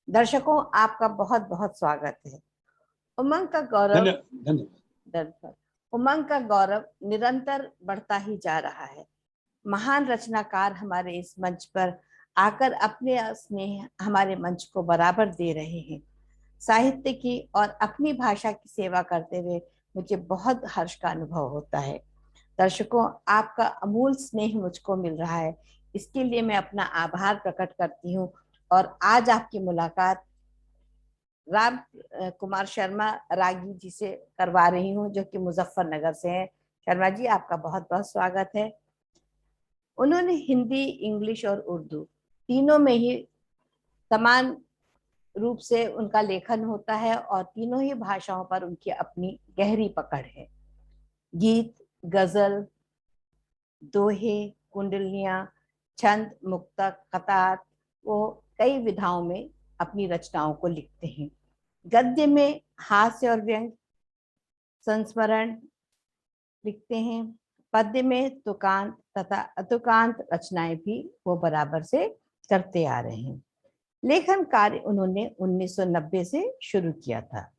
दर्शकों, आपका बहुत बहुत स्वागत है। उमंग का गौरव धन्यवाद। उमंग का गौरव निरंतर बढ़ता ही जा रहा है। महान रचनाकार हमारे इस मंच पर आकर अपने स्नेह हमारे मंच को बराबर दे रहे हैं। साहित्य की और अपनी भाषा की सेवा करते हुए मुझे बहुत हर्ष का अनुभव होता है। दर्शकों, आपका अमूल स्नेह मुझको मिल रहा है, इसके लिए मैं अपना आभार प्रकट करती हूँ। और आज आपकी मुलाकात राम कुमार शर्मा रागी जी से करवा रही हूँ, जो कि मुजफ्फरनगर से हैं। शर्मा जी, आपका बहुत बहुत स्वागत है। उन्होंने हिंदी, इंग्लिश और उर्दू तीनों में ही समान रूप से उनका लेखन होता है और तीनों ही भाषाओं पर उनकी अपनी गहरी पकड़ है। गीत, गजल, दोहे, कुंडलियां, छंद, मुक्तक, कतार, वो कई विधाओं में अपनी रचनाओं को लिखते हैं। गद्य में हास्य और व्यंग, संस्मरण लिखते हैं। पद्य में तुकांत तथा अतुकांत रचनाएं भी वो बराबर से करते आ रहे हैं। लेखन कार्य उन्होंने 1990 से शुरू किया था।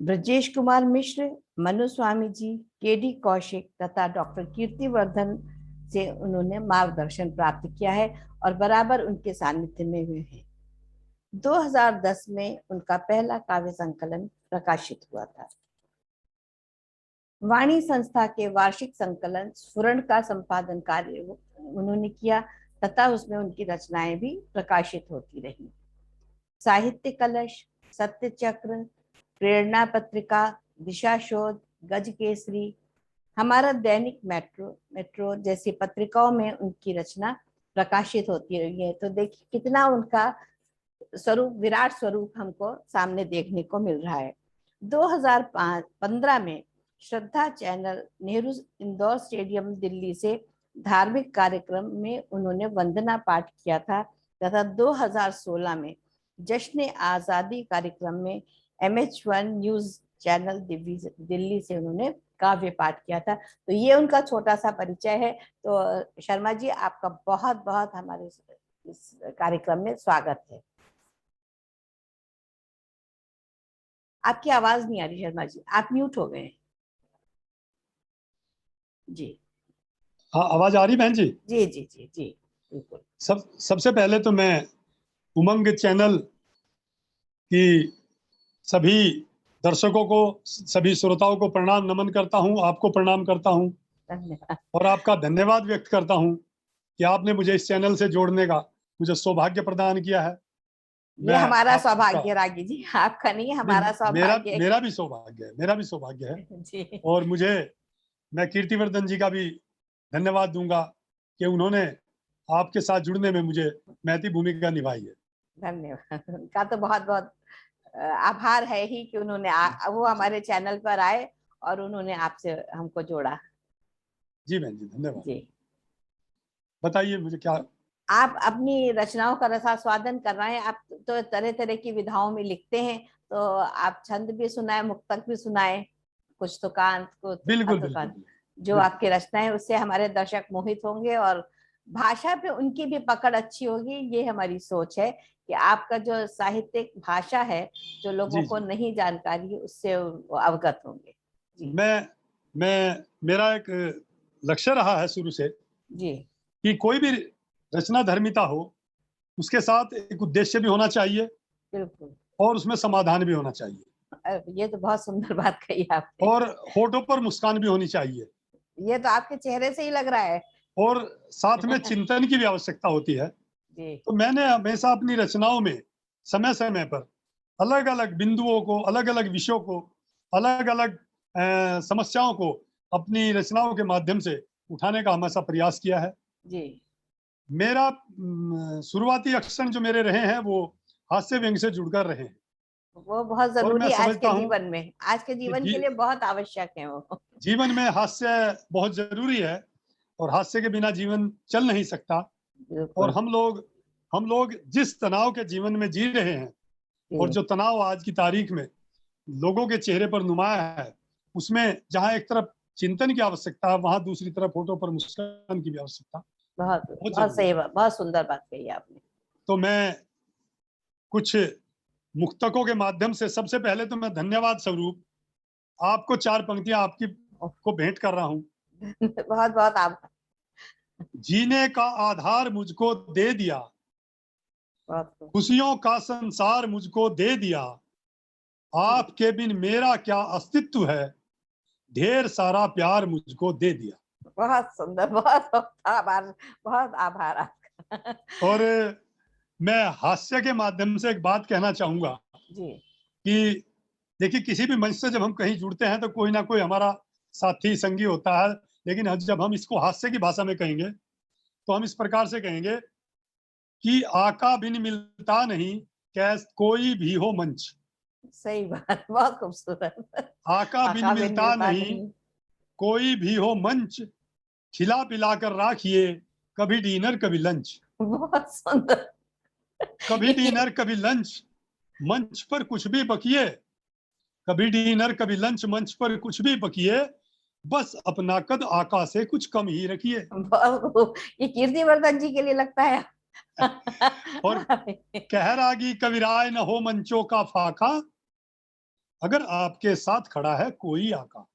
ब्रजेश कुमार मिश्र, मनु स्वामी जी, केडी कौशिक तथा डॉक्टर कीर्तिवर्धन से उन्होंने मार्गदर्शन प्राप्त किया है और बराबर उनके सानिध्य में हुए हैं। 2010 में उनका पहला काव्य संकलन प्रकाशित हुआ था। वाणी संस्था के वार्षिक संकलन स्फुरण का संपादन कार्य उन्होंने किया तथा उसमें उनकी रचनाएं भी प्रकाशित होती रही। साहित्य कलश, सत्य चक्र, प्रेरणा पत्रिका, दिशा शोध, गज केसरी, हमारा दैनिक मेट्रो जैसी पत्रिकाओं में उनकी रचना प्रकाशित होती रही है। तो देखिए कितना उनका स्वरूप, विराट स्वरूप हमको सामने देखने को मिल रहा है। 2015 में श्रद्धा चैनल, नेहरू इंदौर स्टेडियम, दिल्ली से धार्मिक कार्यक्रम में उन्होंने वंदना पाठ किया था तथा 2016 में जश्न आजादी कार्यक्रम में MH1 न्यूज चैनल दिल्ली से उन्होंने काव्य पाठ किया था। तो ये उनका छोटा सा परिचय है। तो शर्मा जी, आपका बहुत बहुत हमारे इस कार्यक्रम में स्वागत है। आपकी आवाज नहीं आ रही शर्मा जी, आप म्यूट हो गए हैं। जी हाँ, आवाज आ रही बहन जी? जी जी जी जी बिल्कुल। सबसे पहले तो मैं उमंग चैनल की सभी दर्शकों को, सभी श्रोताओं को प्रणाम नमन करता हूँ, आपको प्रणाम करता हूँ धन्यवाद। और आपका धन्यवाद व्यक्त करता हूँ कि आपने मुझे इस चैनल से जोड़ने का मुझे सौभाग्य प्रदान किया है। ये हमारा सौभाग्य रागी जी, आपका नहीं, हमारा सौभाग्य मेरा भी सौभाग्य है, मेरा भी सौभाग्य है। जी। और मैं कीर्तिवर्धन जी का भी धन्यवाद दूंगा कि उन्होंने आपके साथ जुड़ने में मुझे महती भूमिका निभाई है। धन्यवाद, उनका तो बहुत बहुत आभार है ही कि उन्होंने वो हमारे चैनल पर आए और उन्होंने आपसे हमको जोड़ा। जी बहन जी, धन्यवाद। जी, बताइए मुझे क्या। आप अपनी रचनाओं का रसास्वादन कर रहे हैं। आप तो तरह तरह की विधाओं में लिखते हैं, तो आप छंद भी सुनाए, मुक्तक भी सुनाए, कुछ तुकांत, कुछ बिल्कुल बिल्कुल अतुकांत। जो बिल्कुल। आपकी रचना है उससे हमारे दर्शक मोहित होंगे और भाषा पे उनकी भी पकड़ अच्छी होगी। ये हमारी सोच है कि आपका जो साहित्यिक भाषा है, जो लोगों जी को जी। नहीं जानकारी है, उससे वो अवगत होंगे। जी मैं मेरा एक लक्ष्य रहा है शुरू से जी कि कोई भी रचना धर्मिता हो, उसके साथ एक उद्देश्य भी होना चाहिए बिल्कुल। और उसमें समाधान भी होना चाहिए ये तो बहुत सुंदर बात कही आपने। और होठों पर मुस्कान भी होनी चाहिए ये तो आपके चेहरे से ही लग रहा है। और साथ में चिंतन की भी आवश्यकता होती है। जी तो मैंने हमेशा अपनी रचनाओं में समय समय पर अलग अलग बिंदुओं को, अलग अलग विषयों को, अलग अलग समस्याओं को अपनी रचनाओं के माध्यम से उठाने का हमेशा प्रयास किया है। जी मेरा शुरुआती अक्षर जो मेरे रहे हैं वो हास्य व्यंग से जुड़कर रहे हैं वो बहुत और मैं जरूरी आज के समझता हूँ जीवन में, आज के कि जीवन के लिए बहुत आवश्यक है वो। जीवन में हास्य बहुत जरूरी है और हास्य के बिना जीवन चल नहीं सकता। और बिल्कुल हम लोग जिस तनाव के जीवन में जी रहे हैं और जी जो तनाव आज की तारीख में लोगों के चेहरे पर नुमाया है, उसमें जहां एक तरफ चिंतन की आवश्यकता है, वहां दूसरी तरफ होठों पर मुस्कान की भी आवश्यकता बहुत बहुत बहुत जरूरी सही है। बात, बहुत सुंदर बात कही आपने। तो मैं कुछ मुक्तकों के माध्यम से सबसे पहले तो मैं धन्यवाद स्वरूप आपको 4 पंक्तियां आपकी को भेंट कर रहा हूं। बहुत बहुत आभार। जीने का आधार मुझको दे दिया, बहुत खुशियों का संसार मुझको दे दिया, आपके बिन मेरा क्या अस्तित्व है, ढेर सारा प्यार मुझको दे दिया। बहुत सुंदर, बहुत बहुत आभार, बहुत आभार आपका। और मैं हास्य के माध्यम से एक बात कहना चाहूंगा जी कि देखिए, किसी भी मंच से जब हम कहीं जुड़ते हैं तो कोई ना कोई हमारा साथी संगी होता है, लेकिन जब हम इसको हास्य की भाषा में कहेंगे तो हम इस प्रकार से कहेंगे कि आका बिन मिलता नहीं, कैस कोई भी हो मंच। सही बात, बहुत खूबसूरत। आका बिन आका बिन मिलता मिलता नहीं, नहीं। कोई भी हो मंच, खिला पिला कर राखिए, कभी डिनर कभी लंच। बहुत सुंदर। कभी डिनर कभी लंच, मंच पर कुछ भी बकिए, कभी डिनर कभी लंच, मंच पर कुछ भी बकिए, बस अपना कद आका से कुछ कम ही रखिए। बहुत खूब। ये कीर्तिवर्धन जी के लिए लगता है। और कह रागी कविराय न हो मंचों का फाका, अगर आपके साथ खड़ा है कोई आका।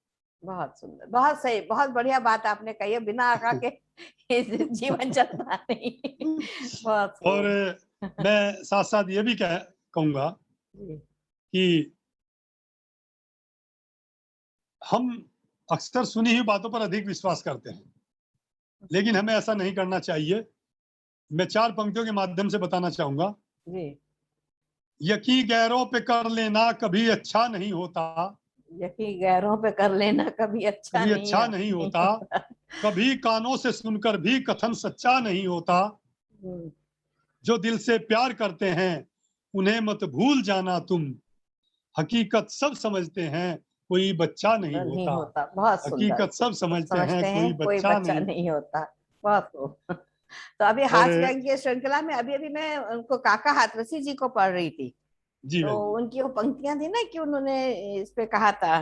बहुत सुंदर, बहुत सही, बहुत बढ़िया बात आपने कही है। बिना आका के जीवन चलता नहीं। बहुत और खूब। मैं साथ साथ ये भी कहूंगा जी कि हम अक्सर सुनी हुई बातों पर अधिक विश्वास करते हैं, लेकिन हमें ऐसा नहीं करना चाहिए। मैं 4 पंक्तियों के माध्यम से बताना चाहूंगा। जी। यकीन गैरों पे कर लेना कभी अच्छा नहीं होता, यकीन गैरों पे कर लेना कभी अच्छा कभी नहीं अच्छा नहीं होता, होता। कभी कानों से सुनकर भी कथन सच्चा नहीं होता, हम्म, जो दिल से प्यार करते हैं उन्हें मत भूल जाना तुम, हकीकत सब समझते हैं कोई बच्चा नहीं नहीं होता। होता। बहुत सुंदर, हकीकत सब समझते हैं समझते कोई हैं कोई बच्चा बच्चा नहीं। नहीं होता। बहुत खूब। तो अभी और हास्य व्यंग्य की श्रृंखला में अभी अभी मैं उनको काका हाथरसी जी को पढ़ रही थी। जी तो बहन जी। उनकी वो पंक्तियां थी ना कि उन्होंने इस पे कहा था,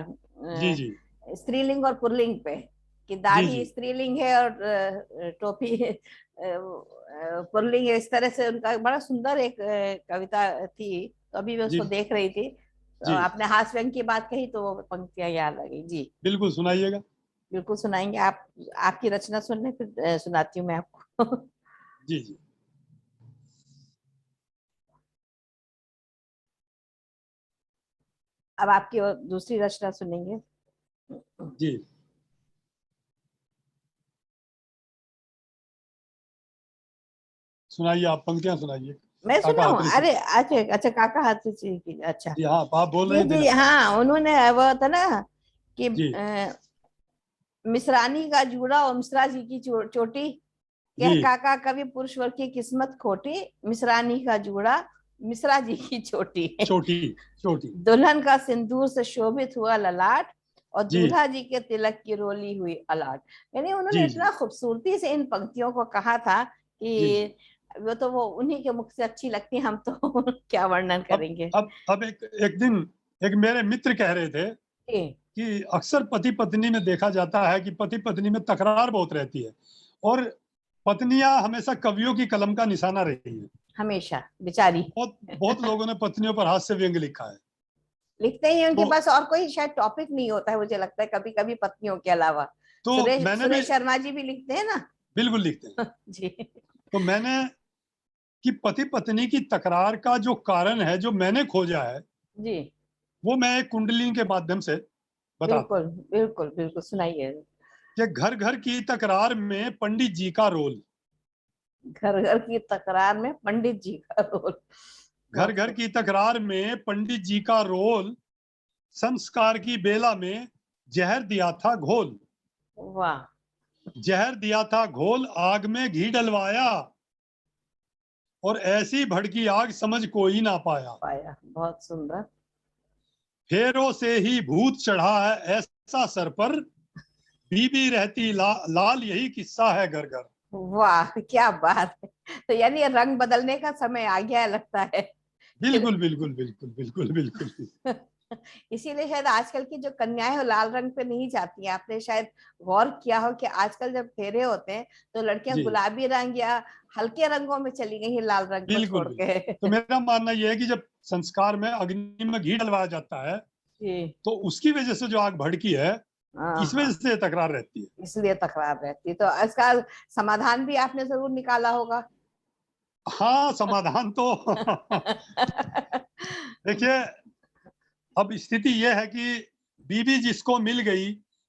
जी जी स्त्रीलिंग और पुल्लिंग पे, कि जी जी दाढ़ी स्त्रीलिंग है और टोपी पुल्लिंग है। इस तरह से उनका बड़ा सुंदर एक कविता थी। तो अभी मैं जी उसको देख रही थी, तो जी आपने हास्य व्यंग्य की बात कही तो वो पंक्तियां याद आ गई। जी बिल्कुल सुनाइएगा। बिल्कुल सुनाएंगे। आप, आपकी रचना सुनने फिर सुनाती हूँ मैं आपको। जी जी अब आपकी और दूसरी रचना सुनेंगे। जी सुनाइए, आप पंक्तियां सुनाइए। मैं काका सुनाऊं? हाथरी से। अरे अच्छा अच्छा, काका हाथरसी की, अच्छा। जी हाँ, आप बोल जी रहे थे जी ना। हाँ, उन्होंने वो था ना कि जी मिश्रानी का जूड़ा और मिश्रा जी की चोटी, जी कह काका कभी पुरुषवर की किस्मत खोटी, मिश्रानी का जूड़ा मिश्रा जी की चोटी। चोटी चोटी। दुल्हन का सिंदूर से शोभित हुआ ललाट, और जी दूल्हा जी के तिलक की रोली हुई अलाट। यानी उन्होंने जी जी इतना खूबसूरती से इन पंक्तियों को कहा था जी जी। कि वो तो वो उन्हीं के मुख से अच्छी लगती, हम तो क्या वर्णन अब करेंगे। अब एक दिन एक मेरे मित्र कह रहे थे जी कि अक्सर पति पत्नी में देखा जाता है कि पति पत्नी में तकरार बहुत रहती है, और पत्नियां हमेशा कवियों की कलम का निशाना रही है। हमेशा बेचारी। बहुत बहुत लोगों ने पत्नियों पर हास्य व्यंग्य लिखा है। लिखते ही हैं, उनके तो पास और कोई शायद टॉपिक नहीं होता है, मुझे लगता है कभी कभी पत्नियों के अलावा। तो सुरेश मैंने भी सुरेश शर्मा जी भी लिखते हैं ना। बिल्कुल लिखते हैं। जी तो मैंने कि पति पत्नी की तकरार का जो कारण है, जो मैंने खोजा है, जी वो मैं एक कुंडली के माध्यम से बताता बिल्कुल हूँ। बिल्कुल बिल्कुल, सुनाइए। कि घर घर की तकरार में पंडित जी का रोल। घर घर की तकरार में पंडित जी का रोल। घर बहुत घर खूब। की तकरार में पंडित जी का रोल, संस्कार की बेला में जहर दिया था घोल। वाह। जहर दिया था घोल, आग में घी डलवाया, और ऐसी भड़की आग समझ कोई ना पाया। पाया, बहुत सुंदर। फेरों से ही भूत चढ़ा है ऐसा सर पर, बीबी रहती लाल यही किस्सा है घर घर। वाह क्या बात है। तो यानी ये रंग बदलने का समय आ गया है लगता है। बिल्कुल बिल्कुल बिल्कुल बिल्कुल बिल्कुल। इसीलिए शायद आजकल की जो कन्याएं वो लाल रंग पे नहीं जाती हैं। आपने शायद गौर किया हो कि आजकल जब फेरे होते हैं तो लड़कियां जी, गुलाबी रंग या हल्के रंगों में चली गई हैं लाल रंग को बिल्कुल, छोड़ बिल्कुल। तो के। मेरा मानना ये है कि जब संस्कार में अग्नि में घी डलवाया जाता है, जी। तो उसकी वजह से जो आग भड़की है, हाँ इस हाँ, वजह से तकरार रहती है। इसलिए तकरार रहती है। तो इसका समाधान भी आपने जरूर निकाला होगा। हाँ, समाधान तो देखिए, अब स्थिति ये है कि बीवी जिसको मिल गई,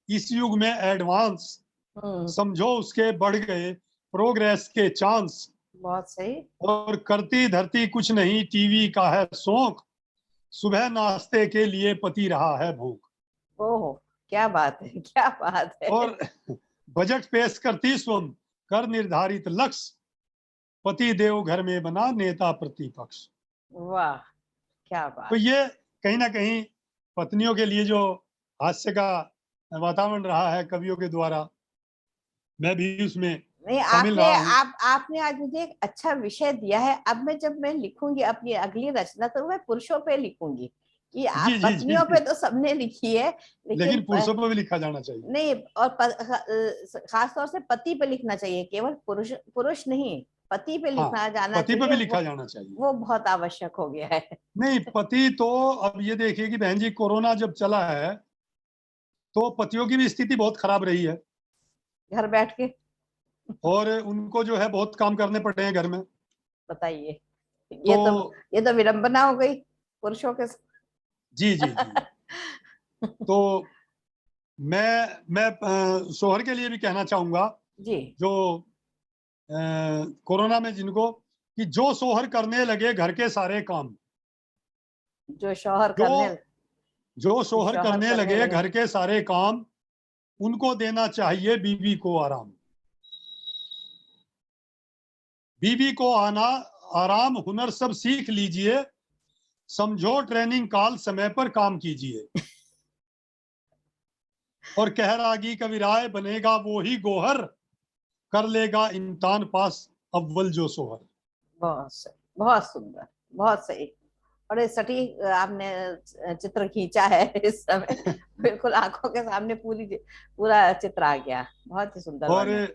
इस युग में एडवांस, हम्म, समझो उसके बढ़ गए प्रोग्रेस के चांस। बहुत सही। और करती धरती कुछ नहीं, टीवी का है शौक, सुबह नाश्ते के लिए पति रहा है भूख। ओहो, क्या बात है, क्या बात है। और बजट पेश करती स्वयं, कर निर्धारित लक्ष्य, पति देव घर में बना नेता प्रतिपक्ष। वाह, क्या तो बात। ये कहीं ना कहीं पत्नियों के लिए जो हास्य का वातावरण रहा है कवियों के द्वारा, मैं भी उसमें नहीं, शामिल आपने रहा हूँ। आपने आज मुझे एक अच्छा विषय दिया है। अब मैं जब मैं लिखूंगी अपनी अगली रचना तो मैं पुरुषों पे लिखूंगी कि जी आप जी जी पत्नियों जी। पे तो सबने लिखी है, लेकिन लेकिन पुरुषों पर भी लिखा जाना चाहिए। नहीं, और खास तौर से पति पे लिखना चाहिए, केवल पुरुष पुरुष नहीं, पति पे हाँ, लिखना जाना पति पर चाहिए। भी लिखा जाना चाहिए। वो बहुत आवश्यक हो गया है। नहीं, पति तो अब ये देखिए कि बहन जी, कोरोना जब चला है तो पतियों की भी स्थिति बहुत खराब रही है, घर बैठ के। और उनको जो है बहुत काम करने पड़े हैं घर में। बताइए, तो ये तो विडंबना हो गई पुरुषों के साथ। जी जी जी। तो मैं शोहर के लिए भी कहना चाहूंगा, जी। जो कोरोना में जिनको, कि जो शोहर करने लगे घर के सारे काम, जो शौहर जो करने जो शोहर शौहर करने करने लगे लगे। घर के सारे काम, उनको देना चाहिए बीवी को आराम। बीवी को आना आराम हुनर सब सीख लीजिए, समझो ट्रेनिंग काल समय पर काम कीजिए। और कह रागी कविराय, बनेगा वो ही गोहर, कर लेगा इम्तान पास अव्वल जो सोहर। बहुत सही, बहुत सुंदर, बहुत सही। बड़े सटीक आपने चित्र खींचा है इस समय। बिल्कुल आंखों के सामने पूरा चित्र आ गया। बहुत ही सुंदर और वर्णन।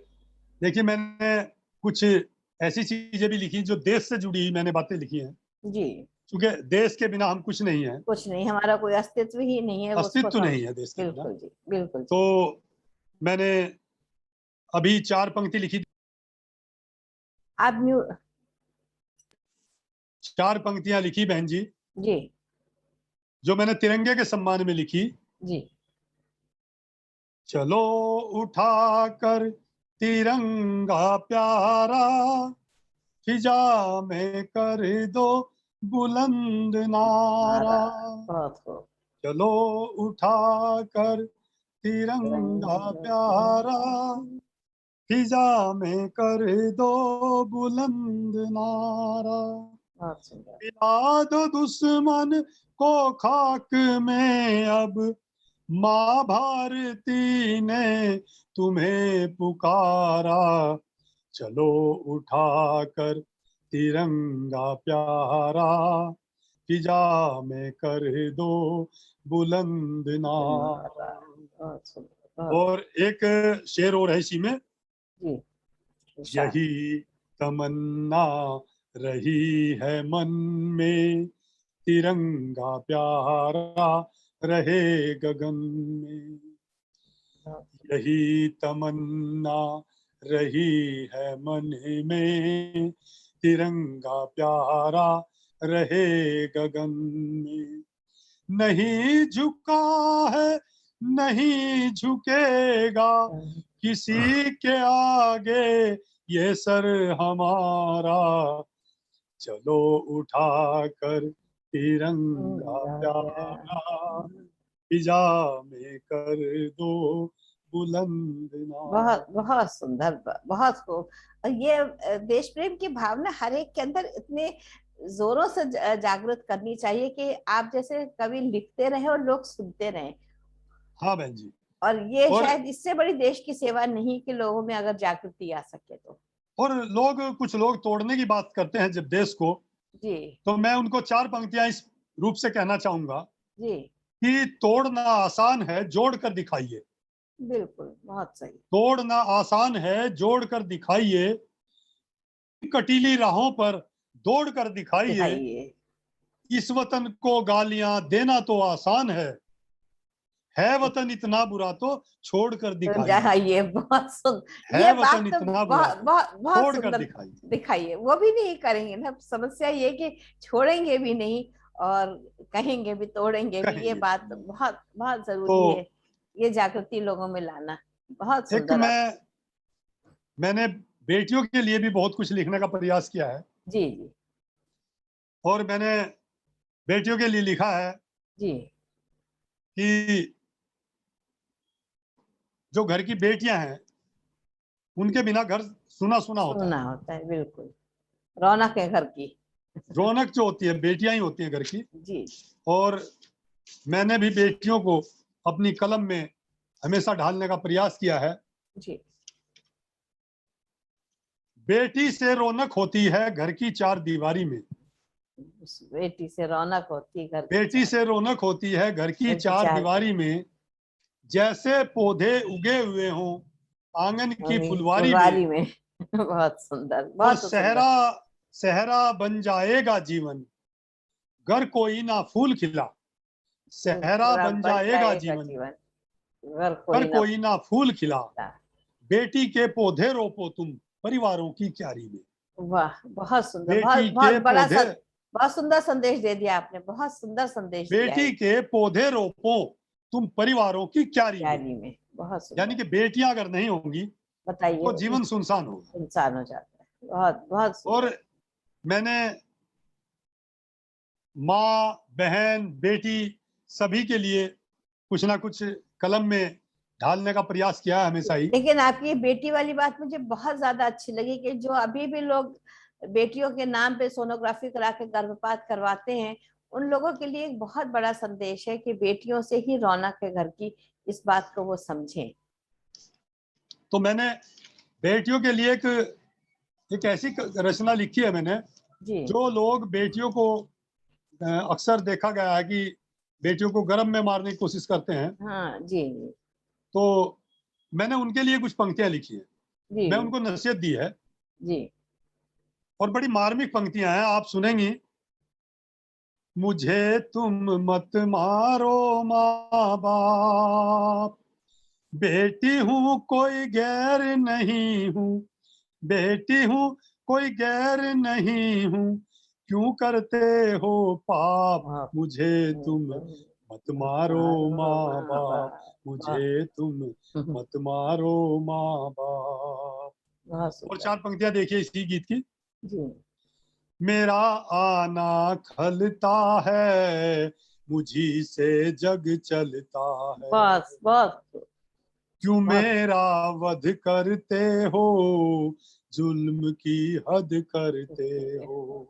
देखिए, मैंने कुछ ऐसी चीजें भी लिखी जो देश से जुड़ी हुई मैंने बातें लिखी हैं, जी। क्योंकि देश के बिना हम कुछ नहीं है, कुछ नहीं, हमारा कोई अस्तित्व ही नहीं है उसको अस्तित्व सम। नहीं है देश के बिना। बिल्कुल जी, बिल्कुल तो जी। मैंने अभी 4 पंक्ति लिखी, आप म्यू 4 पंक्तियां लिखी बहन जी, जी। जो मैंने तिरंगे के सम्मान में लिखी। जी। चलो उठाकर तिरंगा प्यारा, फिजा में कर दो बुलंद नारा। नारा। बहुत खूब। चलो उठाकर तिरंगा प्यारा, फिजा में कर दो बुलंद नारा। बहुत सुंदर। मिला दो दुश्मन को खाक में अब, माँ भारती ने तुम्हें पुकारा। चलो उठाकर तिरंगा प्यारा, फिजा में कर दो बुलंद नारा। नारा। बहुत सुंदर, बहुत। और एक शेर और है इसी में, जी, इरशाद। यही तमन्ना रही है मन में, तिरंगा प्यारा रहे गगन में। बहुत यही तमन्ना रही है मन में, तिरंगा प्यारा रहे गगन में। नहीं झुका है, नहीं झुकेगा सुंदर। किसी के आगे ये सर हमारा। चलो उठाकर तिरंगा प्यारा, फिजा में कर दो बुलंद बहुत नारा। बहुत सुंदर, बहुत खूब। और ये देश प्रेम की भावना हर एक के अंदर इतने जोरों से जागृत करनी चाहिए कि आप जैसे कवि लिखते रहे और लोग सुनते रहे। हाँ बहन जी। और ये और शायद इससे बड़ी देश की सेवा नहीं कि लोगों में अगर जागृति आ सके तो। कुछ लोग तोड़ने की बात करते हैं जब देश को, जी। तो मैं उनको 4 पंक्तियां इस रूप से कहना चाहूंगा। जी। कि तोड़ना आसान है, जोड़ कर दिखाइए। बिल्कुल, बहुत सही। तोड़ना आसान है, जोड़ कर दिखाइए, कटीली राहों पर दौड़ कर दिखाइए। दिखाइए। इस वतन को गालियां देना तो आसान है वतन इतना बुरा तो छोड़ कर तो दिखाइए। दिखाइए, बहुत सुंदर, है ये बात वतन तो इतना बुरा बहुत तो बहुत बहुत छोड़ कर सुंदर। दिखाइए। दिखाइए, वो भी नहीं करेंगे ना, समस्या ये कि छोड़ेंगे भी नहीं और कहेंगे भी, तोड़ेंगे भी, ये कहेंगे बात बहुत बहुत तो जरूरी है। ये जागृति लोगों में लाना बहुत एक सुंदर। आप मैंने बेटियों के लिए भी बहुत कुछ लिखने का प्रयास किया है, जी जी और मैंने बेटियों के लिए लिखा है जी। कि जो घर की बेटियां हैं उनके बिना घर सुना सुना होता है। सुनना होता है, बिल्कुल। रौनक है घर की। रौनक जो होती है बेटियां ही होती है घर की। जी और मैंने भी बेटियों को अपनी कलम में हमेशा ढालने का प्रयास किया है। जी। बेटी से रौनक होती है घर की चार दीवारी में। उस बेटी से रौनक होती घर की बेटी चार, से रौनक होती है घर की घर की चार चार दीवारी में, जैसे पौधे उगे हुए हों आंगन की फुलवारी में। फुलवारी में। बहुत सुंदर, और बहुत सुंदर। सहरा सहरा बन जाएगा जीवन, घर कोई ना फूल खिला। सहरा पूरा बन बन जाएगा जाएगा जीवन, जीवन, घर घर कोई ना कोई ना फूल खिला। फूटा। बेटी के पौधे रोपो तुम परिवारों की क्यारी में। वाह, बहुत सुंदर, बहुत बेटी बहुत के बड़ा पौधे बहुत सुंदर संदेश दे दिया आपने, बहुत सुंदर संदेश दिया बेटी है। के पौधे रोपो तुम परिवारों की क्यारी में। प्यारी में, बहुत यानी सुंदर। कि बेटियां अगर नहीं होंगी बताइए, तो जीवन सुनसान होगा। इंसान हो जाता है। बहुत बहुत और सुंदर। मैंने माँ बहन बेटी सभी के लिए कुछ ना कुछ कलम में ढालने का प्रयास किया है हमेशा ही। लेकिन आपकी ये बेटी वाली बात मुझे बहुत ज्यादा अच्छी लगी कि जो अभी भी लोग बेटियों के नाम पे सोनोग्राफी करा के गर्भपात करवाते हैं, उन लोगों के लिए एक बहुत बड़ा संदेश है कि बेटियों से ही रौनक है घर की, इस बात को वो समझें। तो मैंने बेटियों के लिए एक ऐसी रचना लिखी है मैंने। जी जो लोग बेटियों को अक्सर देखा गया है कि बेटियों को गर्भ में मारने की कोशिश करते हैं, हाँ। जी जी तो मैंने उनके लिए कुछ पंक्तियां लिखी हैं। जी मैं उनको नसीहत दी है, जी। और बड़ी मार्मिक पंक्तियां हैं, आप सुनेंगी। मुझे तुम मत मारो माँ बाप, बेटी हूँ कोई गैर नहीं हूँ, बेटी हूँ कोई गैर नहीं हूँ, क्यों करते हो पाप, आप मुझे तुम मत मारो मारो माँ माँ बाप, बाप। वाह। मुझे तुम मत मारो माँ बाप। बहुत और सुंदर। चार पंक्तियां देखिए इसी गीत की। जी। मेरा आना खलता है, मुझी से जग चलता है, बस बहुत क्यों बहुत। मेरा वध करते हो, जुल्म की हद करते हो।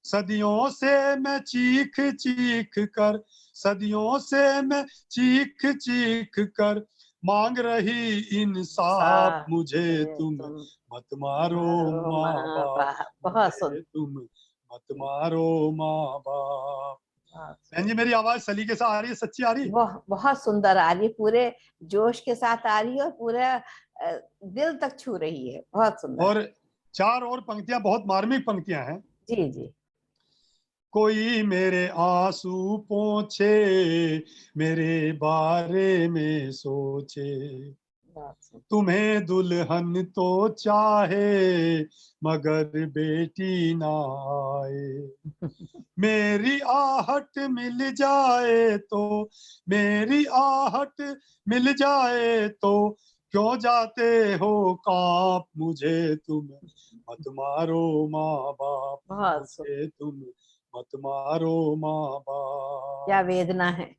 सदियों से मैं चीख चीख कर, सदियों से मैं चीख चीख कर मांग रही इंसाफ, इंसाफ मुझे है तुम तुम, मत मारो मारो माँ माँ बाप, बाप। बहुत मुझे सुंदर। तुम मत मारो माँ बाप। बहुत बहन जी सुंदर। मेरी आवाज सलीके से आ रही है, सच्ची आ रही है? बहुत सुंदर आ रही है, पूरे जोश के साथ आ रही है और पूरा दिल तक छू रही है, बहुत सुंदर। और चार और पंक्तियां बहुत मार्मिक पंक्तियां हैं। जी जी। कोई मेरे आंसू पोंछे, मेरे बारे में सोचे, बहुत सुंदर। तुम्हें दुल्हन तो चाहे मगर बेटी ना आए। मेरी आहट मिल जाए तो, मेरी आहट मिल जाए तो, क्यों जाते हो कांप, मुझे तुम मत मारो माँ बाप, बहुत सुंदर। मुझे तुम मत मारो माँ बाप। क्या वेदना है।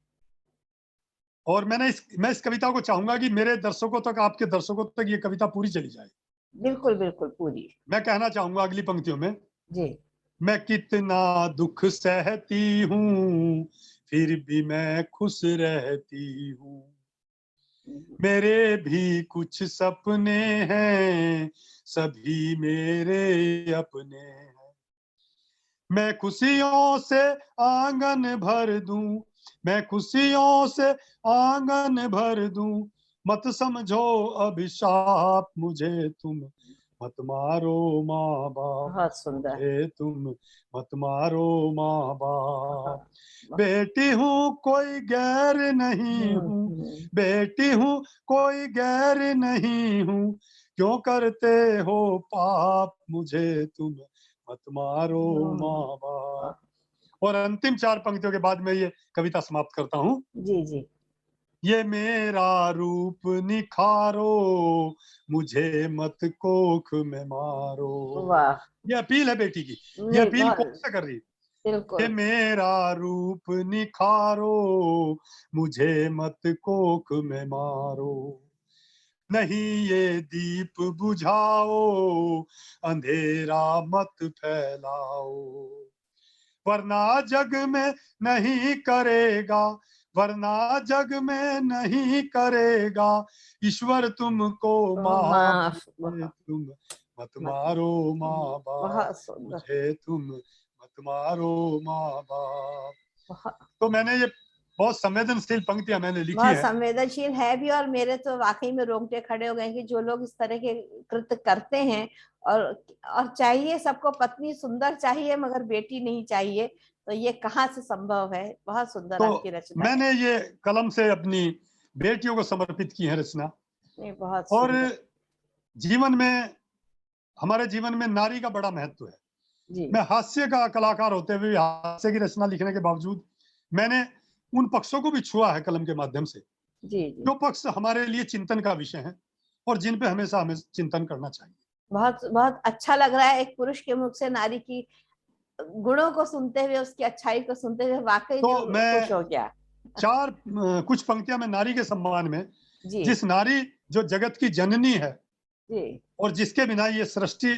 और मैं इस कविता को चाहूंगा कि मेरे दर्शकों तक, आपके दर्शकों तक ये कविता पूरी चली जाए। बिल्कुल बिल्कुल पूरी। मैं कहना चाहूंगा अगली पंक्तियों में, जी। मैं कितना दुख सहती हूँ फिर भी मैं खुश रहती हूँ, मेरे भी कुछ सपने हैं सभी मेरे अपने हैं, मैं खुशियों से आंगन भर दूं, मैं खुशियों से आंगन भर दूं, मत समझो अभिशाप मुझे तुम, मत मारो माँ बाप बहुत सुंदर। मुझे तुम, मत मारो माँ बाप। हाँ, बेटी हूँ कोई गैर नहीं हूँ, बेटी हूँ कोई गैर नहीं हूँ, क्यों करते हो पाप मुझे तुम, मत मारो माँ बाप। और अंतिम 4 पंक्तियों के बाद मैं ये कविता समाप्त करता हूँ। जी जी। ये मेरा रूप निखारो, मुझे मत कोख में मारो। वाह। ये अपील है बेटी की। ये नहीं, अपील कौन बहुत, से कर रही है? ये बिल्कुल। मेरा रूप निखारो, मुझे मत कोख में मारो। नहीं ये दीप बुझाओ, अंधेरा मत फैलाओ, वरना जग में नहीं करेगा, वरना जग में नहीं करेगा ईश्वर तुमको तो माफ। माफ। मुझे बहुत, तुम मत मत, मारो माँ बाप, बहुत सुंदर। मुझे तुम मत मारो माँ बाप। बहुत, तो मैंने ये बहुत संवेदनशील पंक्तियां मैंने लिखी बहुत हैं। संवेदनशील है भी, और मेरे तो वाकई में रोंगटे खड़े हो गए कि जो लोग इस तरह के कृत्य करते हैं। और चाहिए सबको पत्नी सुंदर चाहिए, मगर बेटी नहीं चाहिए, तो ये कहाँ से संभव है। बहुत सुंदर तो आपकी रचना है। मैंने ये कलम से अपनी बेटियों को समर्पित की है रचना। नहीं, बहुत और सुंदर। जीवन में, हमारे जीवन में नारी का बड़ा महत्व है। जी मैं हास्य का कलाकार होते हुए हास्य की रचना लिखने के बावजूद मैंने उन पक्षों को भी छुआ है कलम के माध्यम से, जी जी। जो पक्ष हमारे लिए चिंतन का विषय है और जिन पे हमेशा हमें चिंतन करना चाहिए। बहुत बहुत अच्छा लग रहा है एक पुरुष के मुख से नारी की गुणों को सुनते हुए, उसकी अच्छाई को सुनते हुए, वाकई तो दिल खुश मैं हो गया। कुछ पंक्तियां मैं नारी के सम्मान में, जी जिस नारी जो जगत की जननी है जी। और जिसके बिना ये सृष्टि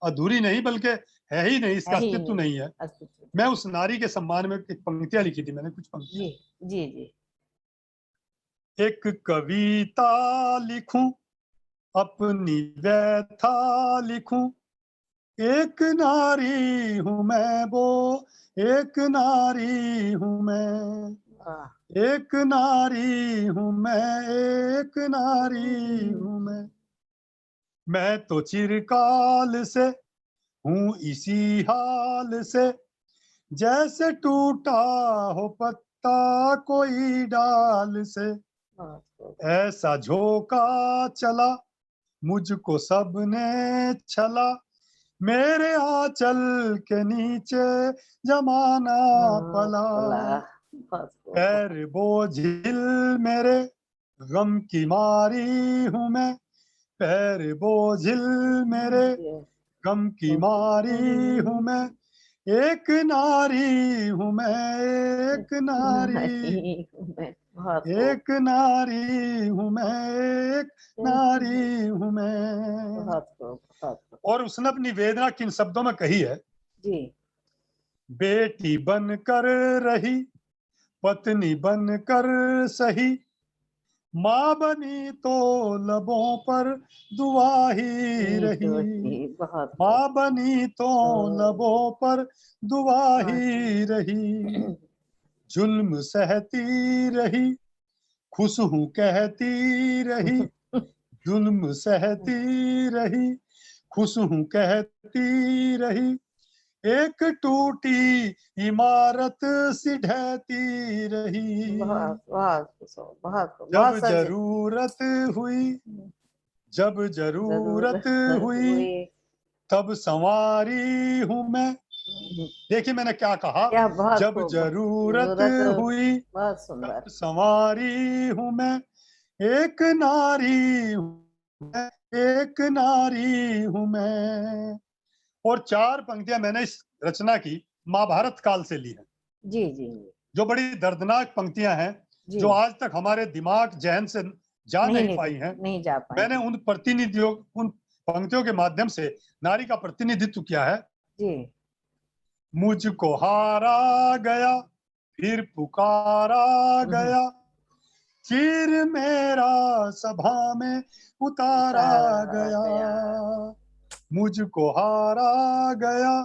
अधूरी नहीं, बल्कि है ही नहीं, इसका है ही अस्तित्व नहीं। नहीं है। अस्तित्व। मैं उस नारी के सम्मान में एक पंक्तियां लिखी थी मैंने, कुछ पंक्तियां। जी जी जी। एक कविता लिखूं, अपनी व्यथा लिखूं, एक नारी हूं मैं वो, एक नारी हूं मैं, वाह। एक नारी हूं मैं, एक नारी हूं मैं तो चिरकाल से हूँ इसी हाल से, जैसे टूटा हो पत्ता कोई डाल से, बहुत खूब। ऐसा झोंका चला मुझको सबने छला, मेरे आंचल के नीचे जमाना पला। अल्लाह। बहुत खूब, पैर बहुत। बोझिल मेरे, गम की मारी हूं मैं, पैर बोझिल मेरे, ये गम की मारी हूं मैं, एक नारी हूं मैं, एक नारी, नहीं, मैं बहुत खूब। एक नारी हूं मैं, एक नारी हूं मैं। बहुत खूब, बहुत खूब। और उसने अपनी वेदना किन शब्दों में कही है? जी बेटी बनकर रही, पत्नी बनकर सही, माँ बनी तो लबों पर दुआ ही जी, तो रही, ही बहुत खूब। माँ बनी तो तो लबों पर दुआ बहुत। ही रही, जुल्म सहती रही, खुश हूं कहती रही, जुल्म सहती रही, खुश हूं कहती रही, एक टूटी इमारत सी ढहती रही, बहुत बहुत खूब, बहुत खूब, जब बहुत सजे। जरूरत हुई, जब जरूर जरूरत हुई, हुए। तब संवारी हूं मैं। देखिए मैंने क्या कहा, क्या, बहुत जब खूब। जरूरत जरूरत। हुई, बहुत सुंदर। तब संवारी हूं मैं, एक नारी हूं मैं, एक नारी हूं मैं। और 4 पंक्तियां मैंने इस रचना की महाभारत काल से ली है, जी जी जो बड़ी दर्दनाक पंक्तियां हैं, जी। जो आज तक हमारे दिमाग जहन से जा नहीं नहीं नहीं पाई हैं। नहीं जा पाई। मैंने उन पंक्तियों के माध्यम से नारी का प्रतिनिधित्व किया है। जी। मुझको हारा गया, फिर पुकारा गया, चीर मेरा सभा में उतारा उतारा गया, गया। मुझको हारा गया,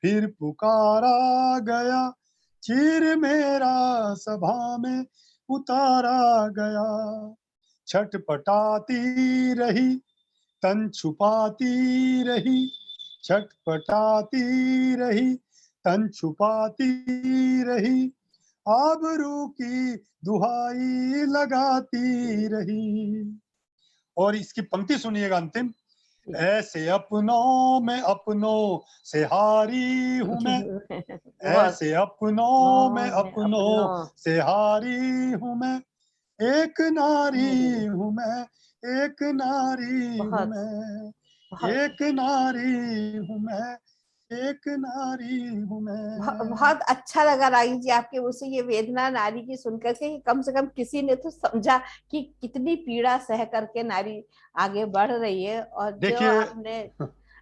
फिर पुकारा गया, चीर मेरा सभा में उतारा गया, छटपटाती रही तन छुपाती रही, छटपटाती रही तन छुपाती रही, आबरू की दुहाई लगाती रही। और इसकी पंक्ति सुनिएगा अंतिम, ऐसे अपनों में अपनों से हारी हूं मैं, ऐसे अपनों में अपनों से हारी हूं मैं, एक नारी हूं मैं, एक नारी हूं मैं, एक नारी हूं मैं, एक नारी हूं मैं। बहुत अच्छा लगा रागी जी आपके मुझसे ये वेदना नारी की सुनकर के, कम से कम किसी ने तो समझा कि कितनी पीड़ा सह करके नारी आगे बढ़ रही है। और जो देखिए आपने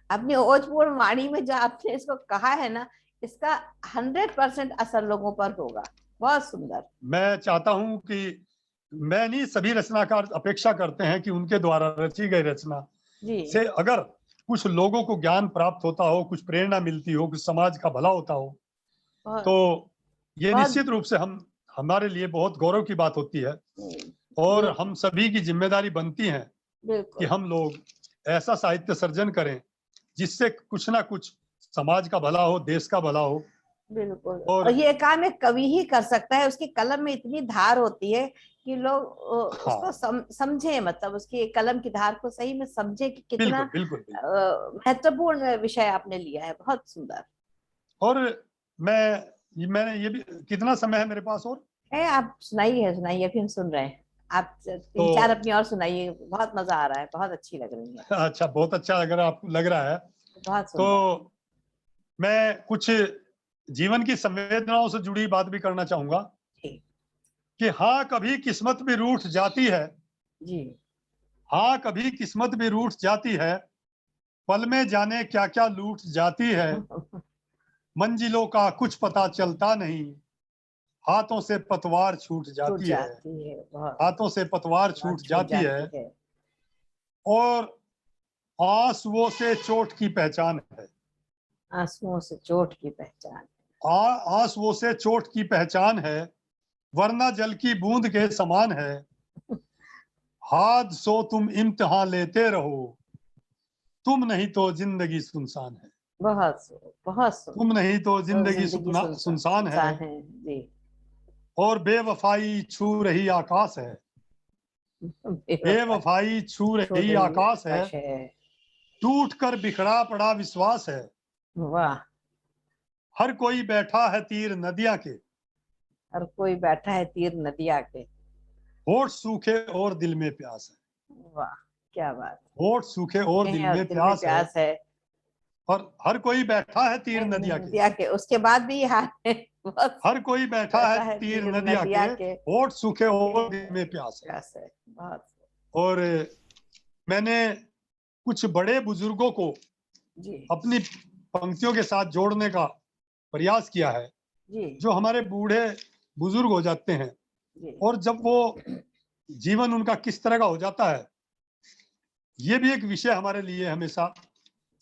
अपनी ओजपूर्ण वाणी में जो आपने इसको कहा है ना, इसका 100% असर लोगों पर होगा। बहुत सुंदर। मैं चाहता हूं कि मैं नहीं, सभी रचनाकार अपेक्षा करते हैं कि उनके द्वारा रची गई रचना जी से अगर कुछ लोगों को ज्ञान प्राप्त होता हो, कुछ प्रेरणा मिलती हो, कुछ समाज का भला होता हो, बहुत तो ये बहुत निश्चित रूप से हमारे लिए बहुत गौरव की बात होती है। और बिल्कुल हम सभी की जिम्मेदारी बनती है कि बिल्कुल हम लोग ऐसा साहित्य सर्जन करें जिससे कुछ ना कुछ समाज का भला हो, देश का भला हो। बिल्कुल। और और ये काम एक कवि ही कर सकता है, उसकी कलम में इतनी धार होती है कि लोग उसको हाँ, समझे, मतलब उसकी कलम की धार को सही में समझे कि कितना बिल्कुल बिल्कुल बिल्कुल। महत्वपूर्ण विषय आपने लिया है। बहुत सुंदर और मैंने ये भी, कितना समय है मेरे पास और? है। आप सुनाइए सुनाइए, अभी हम सुन रहे हैं। आप तो 3-4 अपनी और सुनाइए, बहुत मजा आ रहा है, बहुत अच्छी लग रही है। अच्छा, बहुत अच्छा अगर आपको लग रहा है बहुत तो सुंदर। मैं कुछ जीवन की संवेदनाओं से जुड़ी बात भी करना चाहूंगा जी कि हाँ, कभी किस्मत भी रूठ जाती है, जी हाँ कभी किस्मत भी रूठ जाती है, पल में जाने क्या क्या लूट जाती है, मंजिलों का कुछ पता चलता नहीं, हाथों से पतवार छूट छूट जाती है, जाती है, बहुत हाथों से पतवार बात छूट छूट जाती है। जाती है। और आंसुओं से चोट की पहचान है, आंसुओं से चोट की पहचान। आंसुओं से चोट की पहचान है, वरना जल की बूंद के समान है, हाथ सो तुम इम्तिहान लेते रहो, तुम नहीं तो जिंदगी सुनसान है, बहुत सुंदर। तुम नहीं तो और जिंदगी जिंदगी सुनसान है, सुनसान है। जी और बेवफाई छू रही आकाश है, बेवफाई बेवफाई छू छोड़ रही रही आकाश है, आकाश है। टूट कर बिखरा पड़ा विश्वास है, वाह। हर कोई बैठा है तीर नदियां के, हर कोई बैठा है तीर नदिया के। होठ सूखे और दिल में प्यास है, वाह, क्या बात होठ सूखे और दिल है। और में दिल में प्यास है, प्यास है। और हर कोई बैठा है तीर नदिया के, नदिया के, उसके बाद भी ये हाल है। बस हर कोई बैठा है बैठा है तीर तीर नदिया के, नदिया के। होठ सूखे और दिल में प्यास है। प्यास है। बहुत और मैंने कुछ बड़े बुजुर्गों को जी अपनी पंक्तियों के साथ जोड़ने का प्रयास किया है, जी जो हमारे बूढ़े बुजुर्ग हो जाते हैं जी। और जब वो जीवन उनका किस तरह का हो जाता है, ये भी एक विषय हमारे लिए हमेशा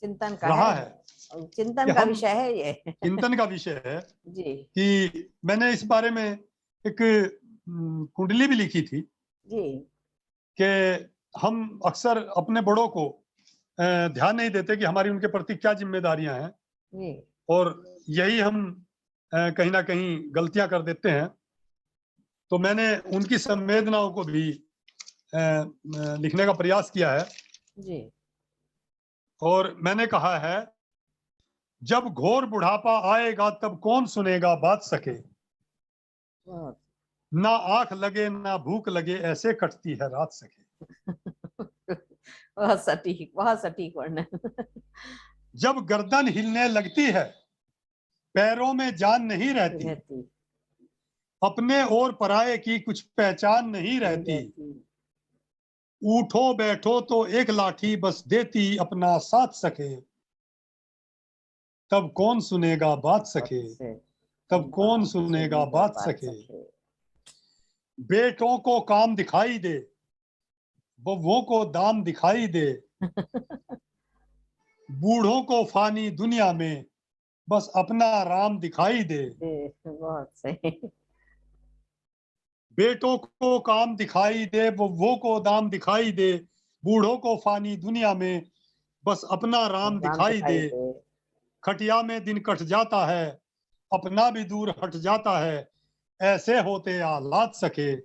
चिंतन का है। रहा है कि चिंतन का हम, विषय है ये। चिंतन का विषय है जी कि मैंने इस बारे में एक कुंडली भी लिखी थी जी कि हम अक्सर अपने बड़ों को ध्यान नहीं देते कि हमारी उनके प्रति क्या जिम्मेदारियां हैं, जी। और यही हम कहीं ना कहीं गलतियां कर देते हैं। तो मैंने उनकी संवेदनाओं को भी लिखने का प्रयास किया है, जी और मैंने कहा है, जब घोर बुढ़ापा आएगा तब कौन सुनेगा बात सके, बहुत ना आंख लगे ना भूख लगे ऐसे कटती है रात सके, बहुत सटीक वर्णन। जब गर्दन हिलने लगती है पैरों में जान नहीं रहती, रहती अपने और पराये की कुछ पहचान नहीं नहीं रहती, रहती। उठो बैठो तो एक लाठी बस देती अपना साथ सके, तब कौन सुनेगा बात बहुत सके, से तब कौन बात सुनेगा सुनेगा बात बात सके, सके। बेटों को काम दिखाई दे, बहुओं को दाम दिखाई दे, बूढ़ों को फानी दुनिया में बस अपना राम दिखाई दे, बहुत सही। बेटों को काम दिखाई दे, वो को दाम दिखाई दे, बूढ़ों को फानी दुनिया में बस अपना राम राम दिखाई दिखाई दे। दे। खटिया में दिन कट जाता है, अपना भी दूर हट जाता है, ऐसे होते हालात सके,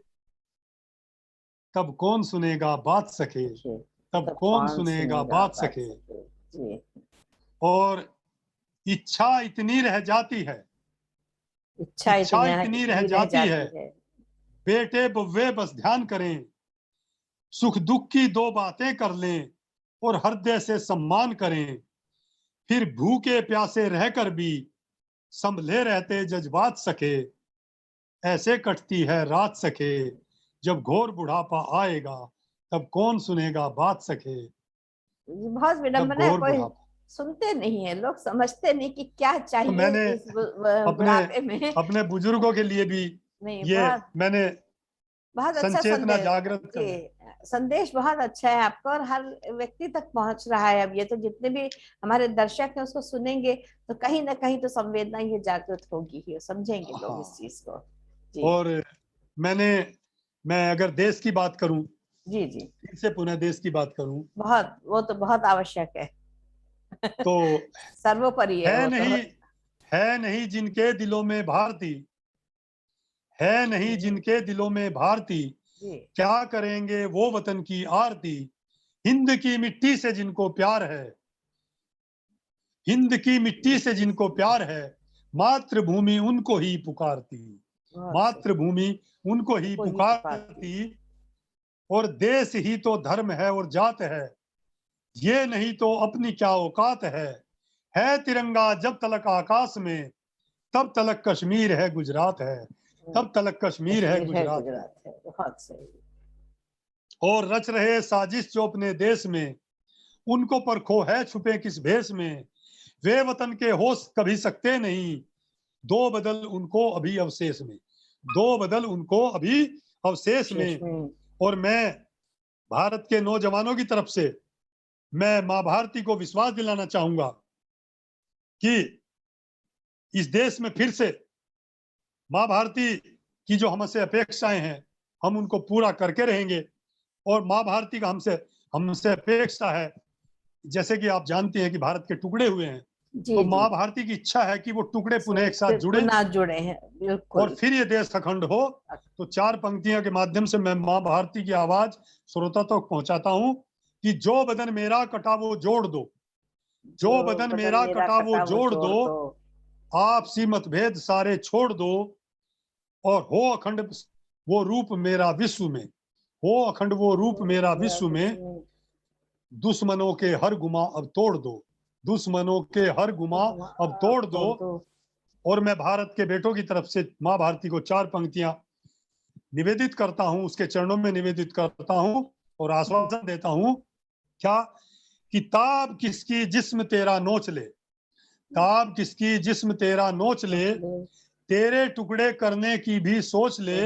तब कौन सुनेगा बात सके, देखिए, तब तब कौन कौन सुनेगा सुनेगा बात बात सके। सके। जी। और इच्छा इतनी रह जाती है, इच्छा इच्छा इतनी रह इतनी रह जाती है, जाती है। बेटे बुव्वे बस ध्यान करें, सुख दुख की दो बातें कर लें और हृदय से सम्मान करें, फिर भूखे प्यासे रहकर भी संभले रहते जज्बात सके, ऐसे कटती है रात सके, जब घोर बुढ़ापा आएगा तब कौन सुनेगा बात सके। बहुत जब विडंबना है, घोर कोई बुढ़ापा, सुनते नहीं है लोग, समझते नहीं कि क्या तो चाहिए मैंने इस अपने बुढ़ापे में। अपने बुजुर्गों के लिए भी नहीं, ये बहुत मैंने बहुत अच्छा संचेतना संदेश। जागृत करना। जी, संदेश बहुत अच्छा है आपका, और हर व्यक्ति तक पहुंच रहा है। अब ये तो जितने भी हमारे दर्शक हैं उसको सुनेंगे तो कहीं ना कहीं तो संवेदना ये जागृत होगी ही, समझेंगे लोग इस हाँ, चीज को। जी। और मैंने मैं अगर देश की बात करूं, जी। जी। फिर से पुनः देश की बात करूं, बहुत, वो तो बहुत आवश्यक है। तो सर्वोपरि है है वो तो। नहीं, है नहीं जिनके दिलों में भारती, है नहीं जी। जिनके दिलों में भारती, जी। क्या करेंगे वो वतन की आरती। हिंद की मिट्टी से जिनको प्यार है, हिंद की मिट्टी से जिनको प्यार है, मातृभूमि उनको ही पुकारती, बहुत सही। मातृभूमि उनको ही उनको ही पुकारती। पुकारती। और देश ही तो धर्म है और जात है, ये नहीं तो अपनी क्या औकात है तिरंगा जब तलक आकाश में, तब तलक कश्मीर है गुजरात है, तब तलक कश्मीर है कश्मीर है, गुजरात है। गुजरात है। बहुत सही। और रच रहे साजिश जो अपने देश में, उनको परखो है छुपे किस भेष में, वे वतन के होश कभी सकते नहीं, दो बदल उनको अभी अवशेष में, दो बदल उनको अभी अवशेष शेष में। में। और मैं भारत के नौजवानों की तरफ से मैं मां भारती को विश्वास दिलाना चाहूंगा कि इस देश में फिर से मां भारती की जो हमसे अपेक्षाएं हैं, हम उनको पूरा करके रहेंगे। और मां भारती का हमसे हमसे अपेक्षा है, जैसे कि आप जानते हैं कि भारत के टुकड़े हुए हैं, जी। तो जी। मां भारती की इच्छा है कि वो टुकड़े पुनः एक साथ फिर जुड़े पुनः जुड़े हैं, और बिल्कुल। फिर ये देश अखंड हो। तो चार पंक्तियों के माध्यम से मैं मां भारती की आवाज श्रोता तक तो पहुंचाता हूं कि जो बदन मेरा कटा वो जोड़ दो, जो जो बदन बदन मेरा मेरा कटा वो कटा वो जोड़ जोड़ दो, दो। आपसी मतभेद सारे छोड़ दो, और हो अखंड वो रूप मेरा विश्व में, हो अखंड वो रूप मेरा विश्व में, दुश्मनों के हर गुमा अब तोड़ दो, दुश्मनों के हर गुमा अब तोड़ दो। तोड़ दो। और मैं भारत के बेटों की तरफ से मां भारती को चार पंक्तियां निवेदित करता हूं, उसके चरणों में निवेदित करता हूं और आश्वासन देता हूं, क्या कि ताब किसकी जिस्म तेरा नोच ले, ताब किसकी जिस्म तेरा नोच ले, तेरे टुकड़े करने की भी सोच ले,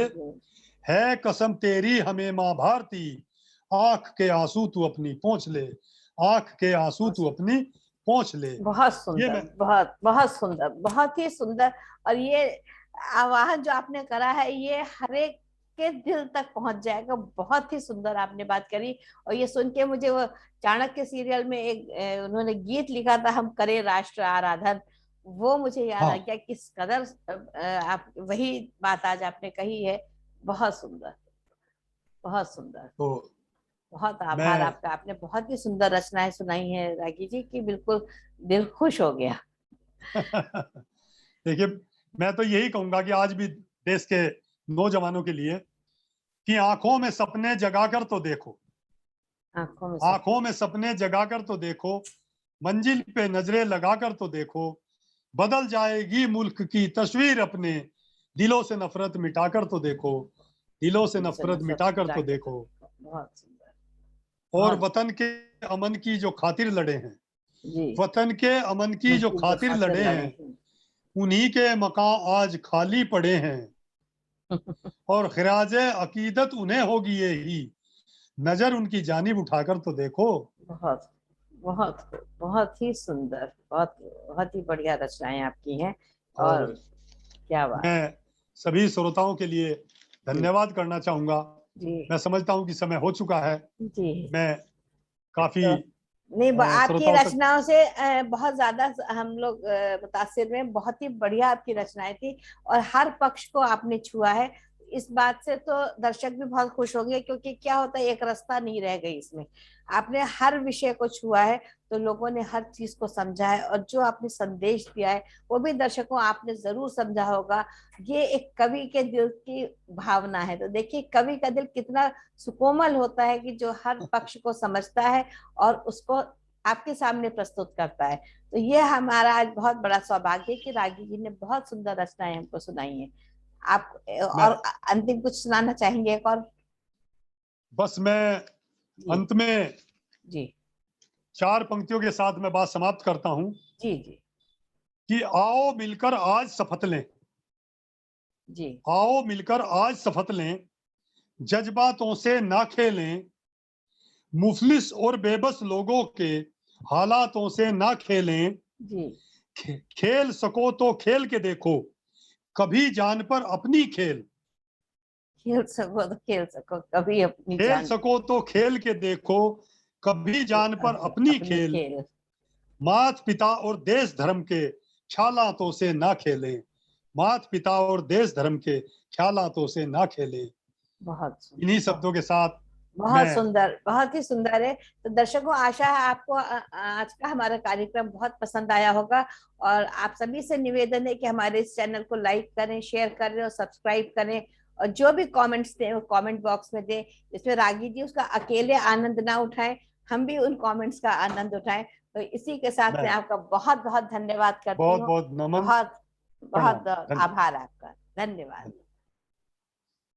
है कसम तेरी हमें मां भारती, आंख के आंसू तू अपनी पोंछ ले, आंख के आंसू तू अपनी पोंछ ले। बहुत ये सुंदर, मैं बहुत बहुत सुंदर, बहुत ही सुंदर। और ये आवाहन जो आपने करा है ये हर एक के दिल तक पहुंच जाएगा। बहुत ही सुंदर आपने बात करी। और ये सुन के मुझे वो चाणक्य सीरियल में एक उन्होंने गीत लिखा था, हम करें राष्ट्र आराधन, वो मुझे याद आ हाँ, गया। किस कदर आप वही बात आज आपने कही है। बहुत सुंदर, बहुत सुंदर। तो बहुत आभार मैं आपका, आपने बहुत ही सुंदर रचनाएं सुनाई हैं रागी जी की, बिल्कुल दिल खुश हो गया। देखिए, मैं तो यही कहूंगा कि आज भी देश के नौजवानों के लिए कि आंखों में सपने जगाकर तो देखो, आंखों में आंखों सपने। में सपने जगाकर तो देखो, मंजिल पे नजरें लगाकर तो देखो, बदल जाएगी मुल्क की तस्वीर अपने, दिलों से नफरत मिटाकर तो देखो, दिलों से दिल से नफरत नफरत मिटाकर मिटा तो के तो देखो। देखो। बहुत सुंदर। और बहुत। वतन के अमन की जो खातिर लड़े हैं, जी। वतन के अमन की मन जो की जो खातिर खातिर लड़े लड़े हैं, हैं। उन्हीं के मकान आज खाली पड़े हैं, और खिराजे अकीदत उन्हें होगी ये ही, नजर उनकी जानिब उठाकर तो देखो। बहुत बहुत बहुत ही सुंदर, बहुत बहुत ही बढ़िया रचनाएं आपकी हैं। और और क्या बात। मैं सभी श्रोताओं के लिए धन्यवाद करना चाहूंगा। जी मैं समझता हूं कि समय हो चुका है। जी। मैं काफी तो नहीं, आपकी श्रोताओं तक रचनाओं से बहुत ज्यादा हम लोग मुतासिर हुए। बहुत ही बढ़िया आपकी रचनाएं थी और हर पक्ष को आपने छुआ है। इस बात से तो दर्शक भी बहुत खुश होंगे, क्योंकि क्या होता है, एक रास्ता नहीं रह गई इसमें। आपने हर विषय को छुआ है, तो लोगों ने हर चीज को समझा है, और जो आपने संदेश दिया है वो भी दर्शकों आपने जरूर समझा होगा। ये एक कवि के दिल की भावना है। तो देखिए कवि का दिल कितना सुकोमल होता है, कि जो हर पक्ष को समझता है और उसको आपके सामने प्रस्तुत करता है। तो ये हमारा आज बहुत बड़ा सौभाग्य है कि रागी जी ने बहुत सुंदर रचनाएं हमको सुनाई हैं। आप मैं और अंतिम कुछ सुनाना चाहेंगे एक और? बस मैं जी अंत में जी 4 पंक्तियों के साथ मैं बात समाप्त करता हूं जी जी कि आओ मिलकर आज शपथ लें, जी आओ मिलकर आज शपथ लें, जज्बातों से ना खेलें, मुफलिस और बेबस लोगों के हालातों से ना खेलें, जी। खेल सको तो खेल के देखो, कभी जान पर अपनी खेल, खेल सको तो खेल सको, कभी अपनी खेल जान सको तो खेल के देखो, कभी जान पर अपनी अपनी खेल, खेल। मात पिता और देश धर्म के ख्यालातों से ना खेलें, मात पिता और देश धर्म के ख्यालातों से ना खेलें। बहुत इन्हीं सुंदर, शब्दों के साथ बहुत मैं सुंदर, बहुत ही सुंदर है। तो दर्शकों, आशा है आपको आज का हमारा कार्यक्रम बहुत पसंद आया होगा। और आप सभी से निवेदन है कि हमारे इस चैनल को लाइक करें, शेयर करें और सब्सक्राइब करें। और जो भी कमेंट्स दें वो कमेंट बॉक्स में दें। इसमें रागी जी उसका अकेले आनंद ना उठाएं, हम भी उन कमेंट्स का आनंद उठाएं। तो इसी के साथ मैं मैं आपका बहुत बहुत धन्यवाद करती बहुत हूँ। बहुत नमन बहुत बहुत प्रणाम धन्यवाद। आभार आपका। धन्यवाद।